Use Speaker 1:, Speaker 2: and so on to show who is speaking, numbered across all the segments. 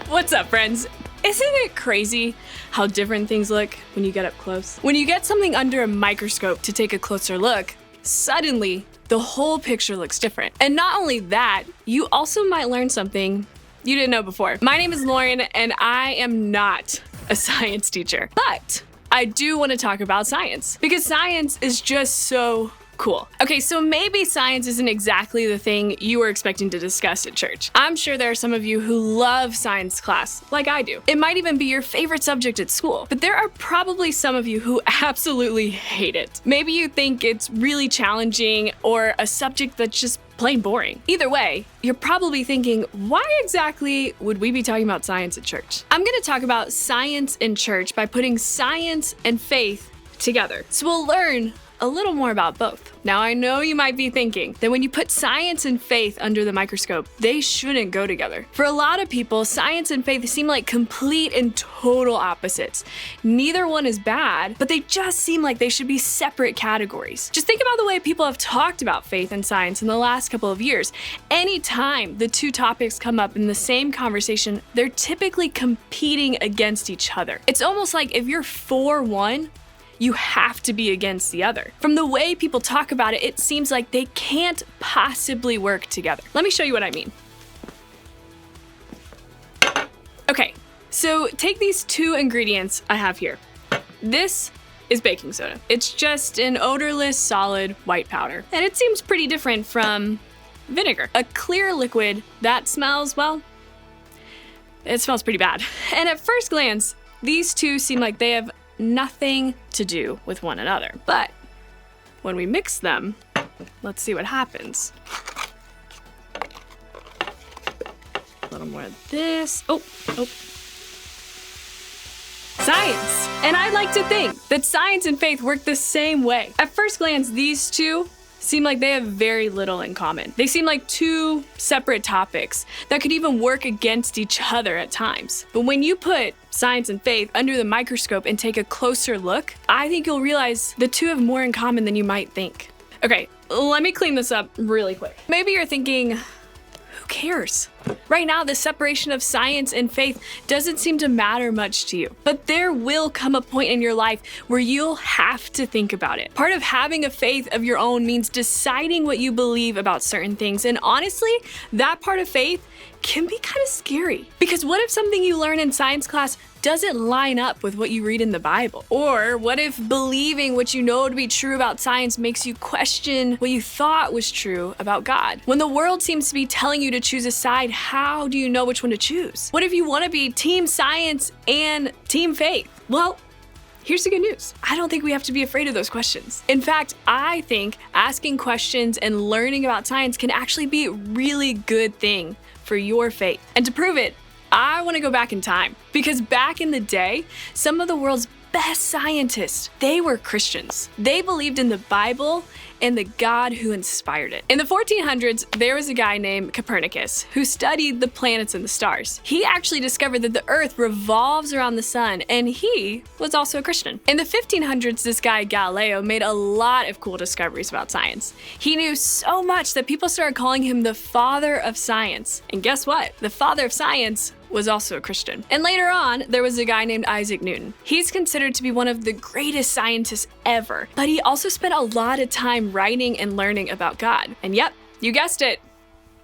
Speaker 1: What's up, friends? Isn't it crazy how different things look when you get up close? When you get something under a microscope to take a closer look, suddenly the whole picture looks different. And not only that, you also might learn something you didn't know before. My name is Lauren, and I am not a science teacher, but I do want to talk about science because science is just so cool. Okay, so maybe science isn't exactly the thing you were expecting to discuss at church. I'm sure there are some of you who love science class, like I do. It might even be your favorite subject at school, but there are probably some of you who absolutely hate it. Maybe you think it's really challenging or a subject that's just plain boring. Either way, you're probably thinking, why exactly would we be talking about science at church? I'm gonna talk about science in church by putting science and faith together. So we'll learn a little more about both. Now, I know you might be thinking that when you put science and faith under the microscope, they shouldn't go together. For a lot of people, science and faith seem like complete and total opposites. Neither one is bad, but they just seem like they should be separate categories. Just think about the way people have talked about faith and science in the last couple of years. Anytime the two topics come up in the same conversation, they're typically competing against each other. It's almost like if you're for one, you have to be against the other. From the way people talk about it, it seems like they can't possibly work together. Let me show you what I mean. Okay, so take these two ingredients I have here. This is baking soda. It's just an odorless, solid white powder. And it seems pretty different from vinegar. A clear liquid that smells, well, it smells pretty bad. And at first glance, these two seem like they have nothing to do with one another. But when we mix them, let's see what happens. A little more of this. Oh. Science! And I'd like to think that science and faith work the same way. At first glance, these two seem like they have very little in common. They seem like two separate topics that could even work against each other at times. But when you put science and faith under the microscope and take a closer look, I think you'll realize the two have more in common than you might think. Okay, let me clean this up really quick. Maybe you're thinking, who cares? Right now, the separation of science and faith doesn't seem to matter much to you. But there will come a point in your life where you'll have to think about it. Part of having a faith of your own means deciding what you believe about certain things. And honestly, that part of faith can be kind of scary. Because what if something you learn in science class doesn't line up with what you read in the Bible? Or what if believing what you know to be true about science makes you question what you thought was true about God? When the world seems to be telling you to choose a side, how do you know which one to choose? What if you want to be team science and team faith? Well, here's the good news. I don't think we have to be afraid of those questions. In fact, I think asking questions and learning about science can actually be a really good thing for your faith. And to prove it, I want to go back in time, because back in the day, some of the world's best scientists, they were Christians. They believed in the Bible and the God who inspired it. In the 1400s, there was a guy named Copernicus who studied the planets and the stars. He actually discovered that the Earth revolves around the sun, and he was also a Christian. In the 1500s, this guy Galileo made a lot of cool discoveries about science. He knew so much that people started calling him the father of science. And guess what? The father of science was also a Christian. And later on, there was a guy named Isaac Newton. He's considered to be one of the greatest scientists ever, but he also spent a lot of time writing and learning about God. And yep, you guessed it,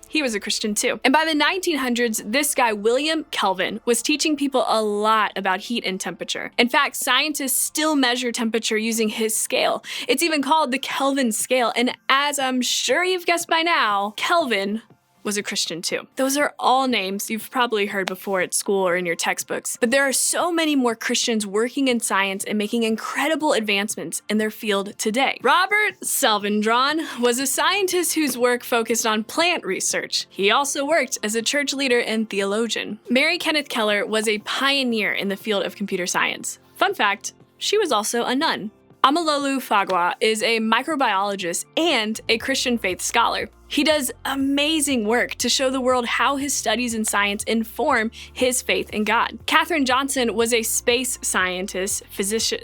Speaker 1: he was a Christian too. And by the 1900s, this guy, William Kelvin, was teaching people a lot about heat and temperature. In fact, scientists still measure temperature using his scale. It's even called the Kelvin scale. And as I'm sure you've guessed by now, Kelvin was a Christian too. Those are all names you've probably heard before at school or in your textbooks. But there are so many more Christians working in science and making incredible advancements in their field today. Robert Selvendron was a scientist whose work focused on plant research. He also worked as a church leader and theologian. Mary Kenneth Keller was a pioneer in the field of computer science. Fun fact, she was also a nun. Amalolu Fagwa is a microbiologist and a Christian faith scholar. He does amazing work to show the world how his studies in science inform his faith in God. Katherine Johnson was a space scientist, physicist.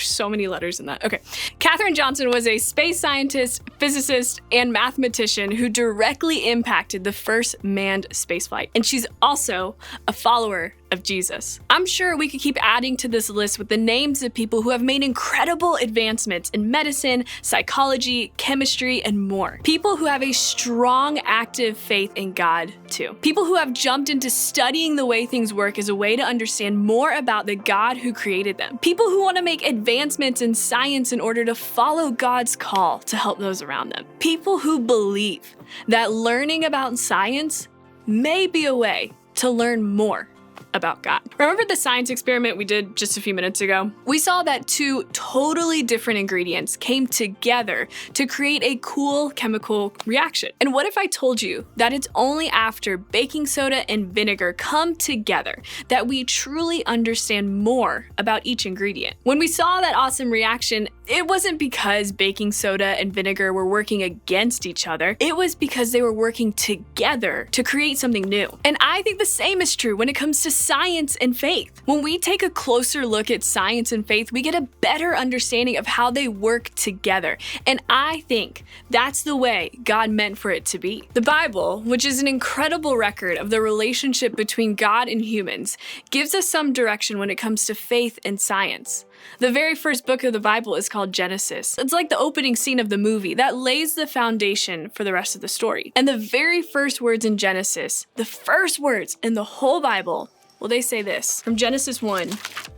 Speaker 1: There's so many letters in that. Okay. Katherine Johnson was a space scientist, physicist, and mathematician who directly impacted the first manned spaceflight. And she's also a follower of Jesus. I'm sure we could keep adding to this list with the names of people who have made incredible advancements in medicine, psychology, chemistry, and more. People who have a strong, active faith in God, too. People who have jumped into studying the way things work as a way to understand more about the God who created them. People who want to make advancements in science in order to follow God's call to help those around them. People who believe that learning about science may be a way to learn more about God. Remember the science experiment we did just a few minutes ago? We saw that two totally different ingredients came together to create a cool chemical reaction. And what if I told you that it's only after baking soda and vinegar come together that we truly understand more about each ingredient? When we saw that awesome reaction, it wasn't because baking soda and vinegar were working against each other. It was because they were working together to create something new. And I think the same is true when it comes to science and faith. When we take a closer look at science and faith, we get a better understanding of how they work together. And I think that's the way God meant for it to be. The Bible, which is an incredible record of the relationship between God and humans, gives us some direction when it comes to faith and science. The very first book of the Bible is called Genesis. It's like the opening scene of the movie that lays the foundation for the rest of the story. And the very first words in Genesis, the first words in the whole Bible, well, they say this from Genesis 1,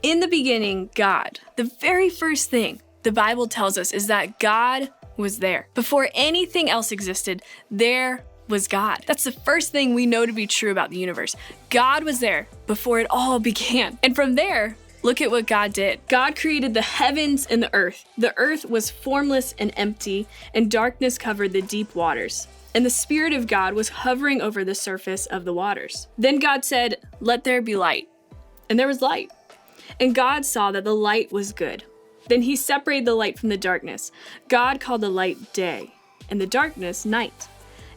Speaker 1: in the beginning, God. The very first thing the Bible tells us is that God was there. Before anything else existed, there was God. That's the first thing we know to be true about the universe. God was there before it all began. And from there, look at what God did. God created the heavens and the earth. The earth was formless and empty, and darkness covered the deep waters. And the Spirit of God was hovering over the surface of the waters. Then God said, "Let there be light." And there was light. And God saw that the light was good. Then he separated the light from the darkness. God called the light day, and the darkness night.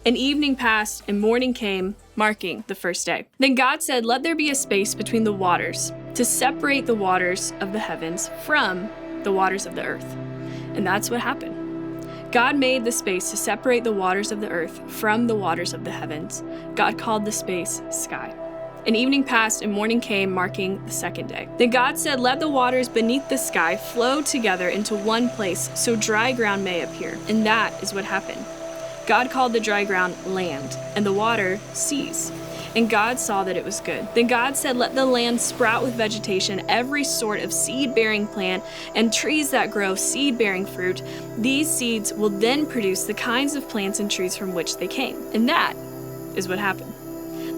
Speaker 1: And evening passed, and morning came, marking the first day. Then God said, "Let there be a space between the waters, to separate the waters of the heavens from the waters of the earth." And that's what happened. God made the space to separate the waters of the earth from the waters of the heavens. God called the space sky. And evening passed and morning came, marking the second day. Then God said, "Let the waters beneath the sky flow together into one place, so dry ground may appear." And that is what happened. God called the dry ground land, and the water seas. And God saw that it was good. Then God said, "Let the land sprout with vegetation, every sort of seed-bearing plant, and trees that grow seed-bearing fruit. These seeds will then produce the kinds of plants and trees from which they came." And that is what happened.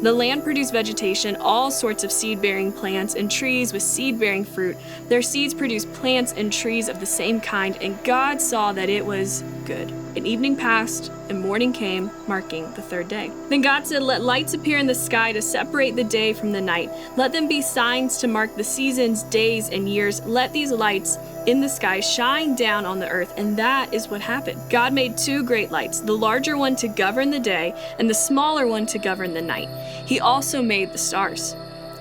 Speaker 1: The land produced vegetation, all sorts of seed-bearing plants and trees with seed-bearing fruit. Their seeds produced plants and trees of the same kind, and God saw that it was good. And evening passed, and morning came, marking the third day. Then God said, "Let lights appear in the sky to separate the day from the night. Let them be signs to mark the seasons, days, and years. Let these lights in the sky shine down on the earth." And that is what happened. God made two great lights, the larger one to govern the day, and the smaller one to govern the night. He also made the stars.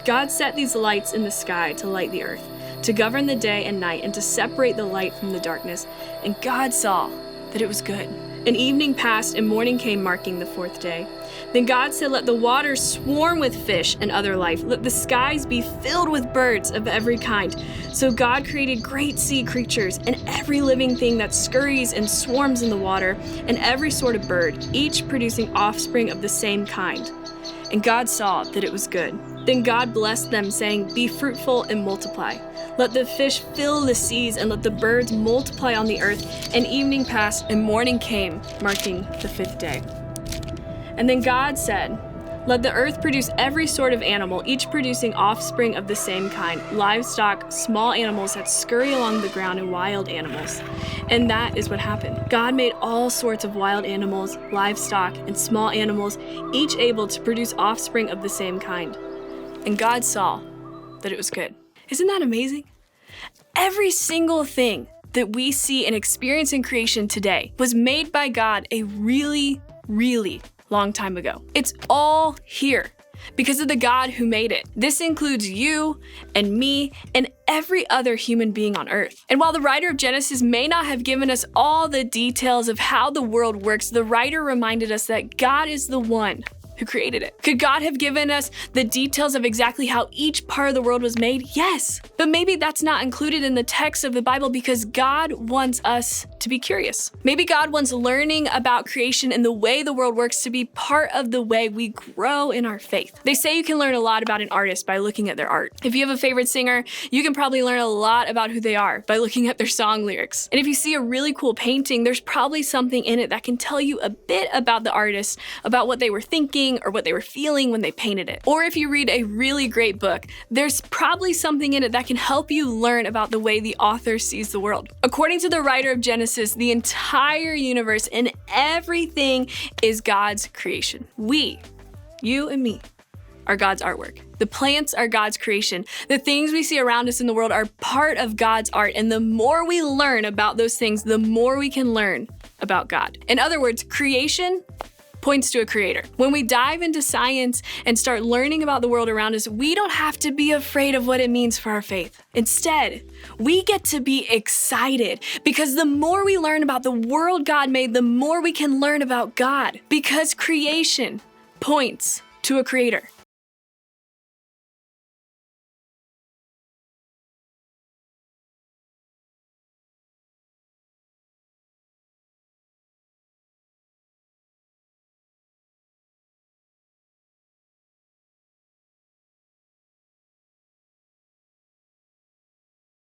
Speaker 1: God set these lights in the sky to light the earth, to govern the day and night, and to separate the light from the darkness. And God saw that it was good. And evening passed, and morning came, marking the fourth day. Then God said, "Let the waters swarm with fish and other life. Let the skies be filled with birds of every kind." So God created great sea creatures and every living thing that scurries and swarms in the water, and every sort of bird, each producing offspring of the same kind. And God saw that it was good. Then God blessed them, saying, "Be fruitful and multiply. Let the fish fill the seas, and let the birds multiply on the earth." And evening passed, and morning came, marking the fifth day. And then God said, "Let the earth produce every sort of animal, each producing offspring of the same kind, livestock, small animals that scurry along the ground, and wild animals." And that is what happened. God made all sorts of wild animals, livestock, and small animals, each able to produce offspring of the same kind. And God saw that it was good. Isn't that amazing? Every single thing that we see and experience in creation today was made by God a really, really long time ago. It's all here. because of the God who made it. This includes you and me and every other human being on earth. And while the writer of Genesis may not have given us all the details of how the world works, the writer reminded us that God is the one who created it. Could God have given us the details of exactly how each part of the world was made? Yes. But maybe that's not included in the text of the Bible because God wants us to be curious. Maybe God wants learning about creation and the way the world works to be part of the way we grow in our faith. They say you can learn a lot about an artist by looking at their art. If you have a favorite singer, you can probably learn a lot about who they are by looking at their song lyrics. And if you see a really cool painting, there's probably something in it that can tell you a bit about the artist, about what they were thinking or what they were feeling when they painted it. Or if you read a really great book, there's probably something in it that can help you learn about the way the author sees the world. According to the writer of Genesis, the entire universe and everything is God's creation. We, you and me, are God's artwork. The plants are God's creation. The things we see around us in the world are part of God's art. And the more we learn about those things, the more we can learn about God. In other words, creation points to a creator. When we dive into science and start learning about the world around us, we don't have to be afraid of what it means for our faith. Instead, we get to be excited because the more we learn about the world God made, the more we can learn about God, because creation points to a creator.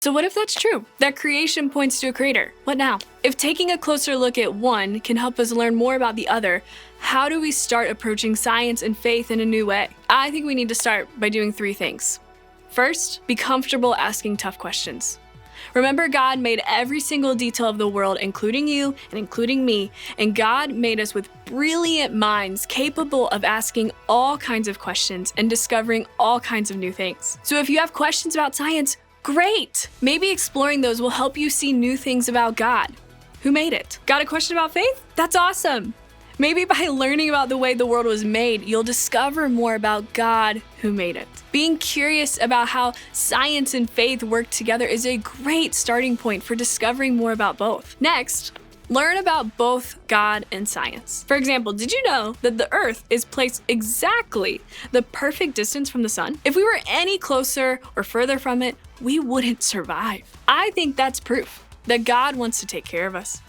Speaker 1: So what if that's true? That creation points to a creator. What now? If taking a closer look at one can help us learn more about the other, how do we start approaching science and faith in a new way? I think we need to start by doing 3 things. First, be comfortable asking tough questions. Remember, God made every single detail of the world, including you and including me, and God made us with brilliant minds capable of asking all kinds of questions and discovering all kinds of new things. So if you have questions about science, great! Maybe exploring those will help you see new things about God, who made it. Got a question about faith? That's awesome! Maybe by learning about the way the world was made, you'll discover more about God, who made it. Being curious about how science and faith work together is a great starting point for discovering more about both. Next, learn about both God and science. For example, did you know that the Earth is placed exactly the perfect distance from the sun? If we were any closer or further from it, we wouldn't survive. I think that's proof that God wants to take care of us.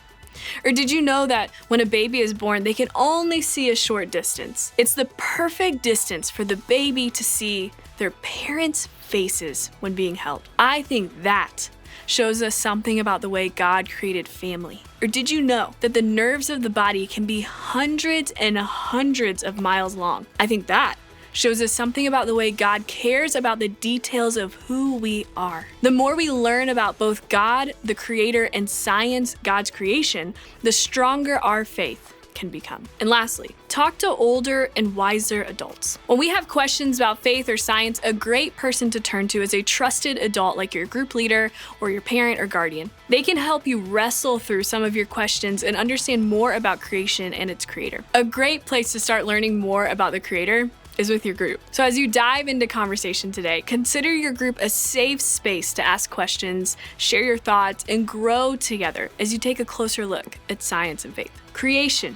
Speaker 1: Or did you know that when a baby is born, they can only see a short distance? It's the perfect distance for the baby to see their parents' faces when being held. I think that shows us something about the way God created family. Or did you know that the nerves of the body can be hundreds and hundreds of miles long? I think that shows us something about the way God cares about the details of who we are. The more we learn about both God, the creator, and science, God's creation, the stronger our faith can become. And lastly, talk to older and wiser adults. When we have questions about faith or science, a great person to turn to is a trusted adult like your group leader or your parent or guardian. They can help you wrestle through some of your questions and understand more about creation and its creator. A great place to start learning more about the creator is with your group. So as you dive into conversation today, consider your group a safe space to ask questions, share your thoughts, and grow together as you take a closer look at science and faith. Creation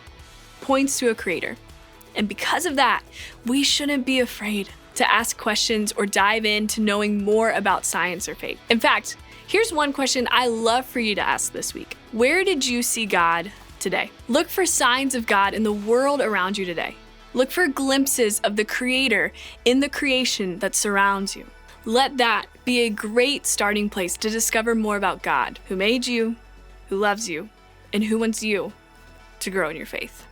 Speaker 1: points to a creator. And because of that, we shouldn't be afraid to ask questions or dive into knowing more about science or faith. In fact, here's one question I love for you to ask this week. Where did you see God today? Look for signs of God in the world around you today. Look for glimpses of the Creator in the creation that surrounds you. Let that be a great starting place to discover more about God, who made you, who loves you, and who wants you to grow in your faith.